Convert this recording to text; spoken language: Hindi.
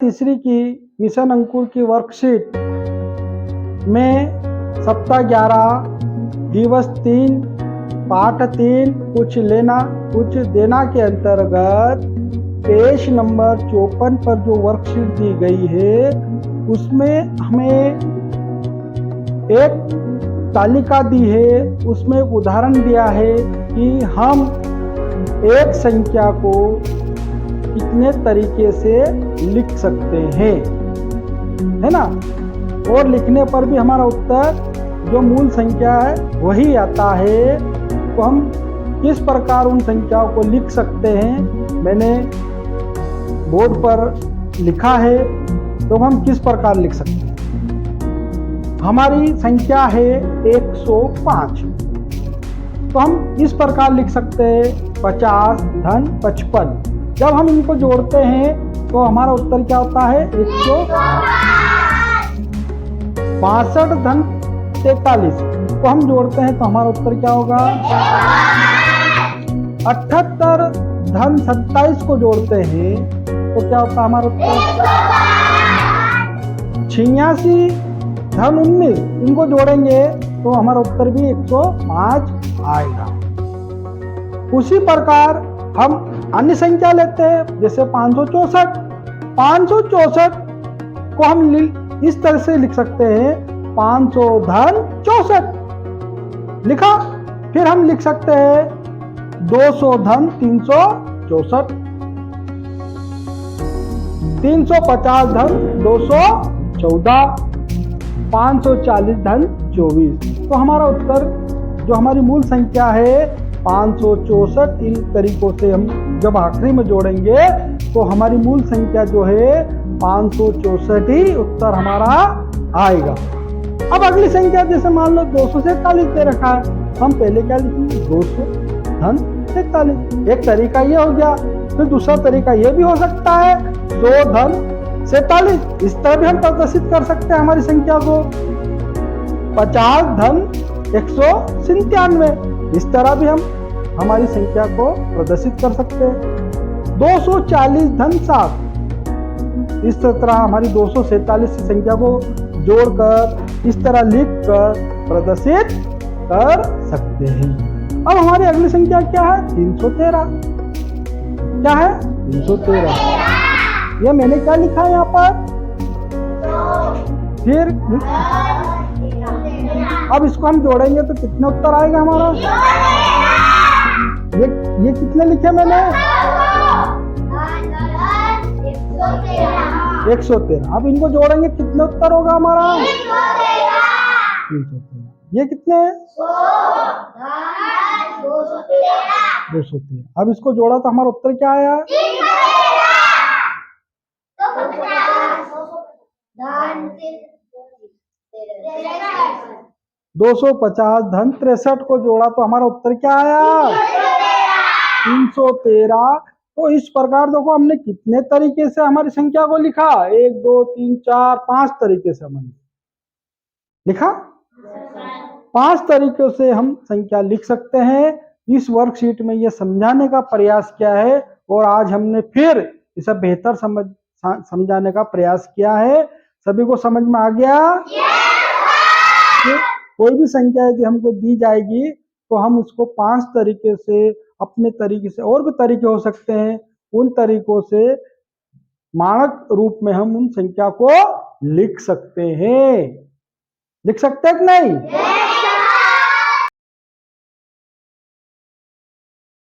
तीसरी की मिशन अंकुर की वर्कशीट में सप्ताह 11 दिवस 3 पाठ 3 कुछ लेना कुछ देना के अंतर्गत पेज नंबर 54 पर जो वर्कशीट दी गई है उसमें हमें एक तालिका दी है, उसमें उदाहरण दिया है कि हम एक संख्या को कितने तरीके से लिख सकते हैं, है ना। और लिखने पर भी हमारा उत्तर जो मूल संख्या है वही आता है। तो हम किस प्रकार उन संख्याओं को लिख सकते हैं मैंने बोर्ड पर लिखा है। तो हम किस प्रकार लिख सकते हैं। हमारी संख्या है 105। तो हम इस प्रकार लिख सकते हैं 50 धन 55। जब हम इनको जोड़ते हैं तो हमारा उत्तर क्या होता है 162 धन 43। तो हम जोड़ते हैं तो हमारा उत्तर क्या होगा 78 धन 27 को जोड़ते हैं तो क्या होता है हमारा उत्तर 86 धन 19। इनको जोड़ेंगे तो हमारा उत्तर भी 105 आएगा। उसी प्रकार हम अन्य संख्या लेते हैं जैसे 564। 564 को हम इस तरह से लिख सकते हैं 500 धन 64 लिखा। फिर हम लिख सकते हैं 200 धन 364, 350 धन 214, 540 धन 24। तो हमारा उत्तर जो हमारी मूल संख्या है 564। इन तरीकों से हम जब आखिरी में जोड़ेंगे तो हमारी मूल संख्या जो है 564 ही उत्तर हमारा आएगा। अब अगली संख्या जैसे मान लो 243 दे रखा है, हम पहले क्या लिखेंगे 200 धन 43। एक तरीका ये हो गया। फिर दूसरा तरीका ये भी हो सकता है 100 धन 47। इस तरह भी हम प्रदर्शित कर सकते हैं हमारी संख्या को। 50 धन 197। इस तरह भी हम हमारी संख्या को प्रदर्शित कर सकते हैं। 240 धन 7। इस तरह हमारी 247 संख्या को जोड़कर इस तरह लिखकर प्रदर्शित कर सकते हैं। अब हमारी अगली संख्या क्या है 313। क्या है 313। ये मैंने क्या लिखा है यहाँ पर। फिर अब इसको हम जोड़ेंगे तो कितने उत्तर आएगा हमारा। ये कितने लिखे मैंने 113। अब इनको जोड़ेंगे कितने उत्तर होगा हमारा 313। ये कितने हैं 213। अब इसको जोड़ा तो हमारा उत्तर क्या आया 250 धन 63 को जोड़ा तो हमारा उत्तर क्या आया 313। तो इस प्रकार देखो हमने कितने तरीके से हमारी संख्या को लिखा 1 2 3 4 5 तरीके से हमने लिखा। 5 तरीकों से हम संख्या लिख सकते हैं। इस वर्कशीट में ये समझाने का प्रयास किया है और आज हमने फिर इसे बेहतर समझाने का प्रयास किया है। सभी को समझ में आ गया। कोई भी संख्या यदि हमको दी जाएगी तो हम उसको 5 तरीके से अपने तरीके से और भी तरीके हो सकते हैं, उन तरीकों से मानक रूप में हम उन संख्या को लिख सकते हैं। लिख सकते हैं कि नहीं।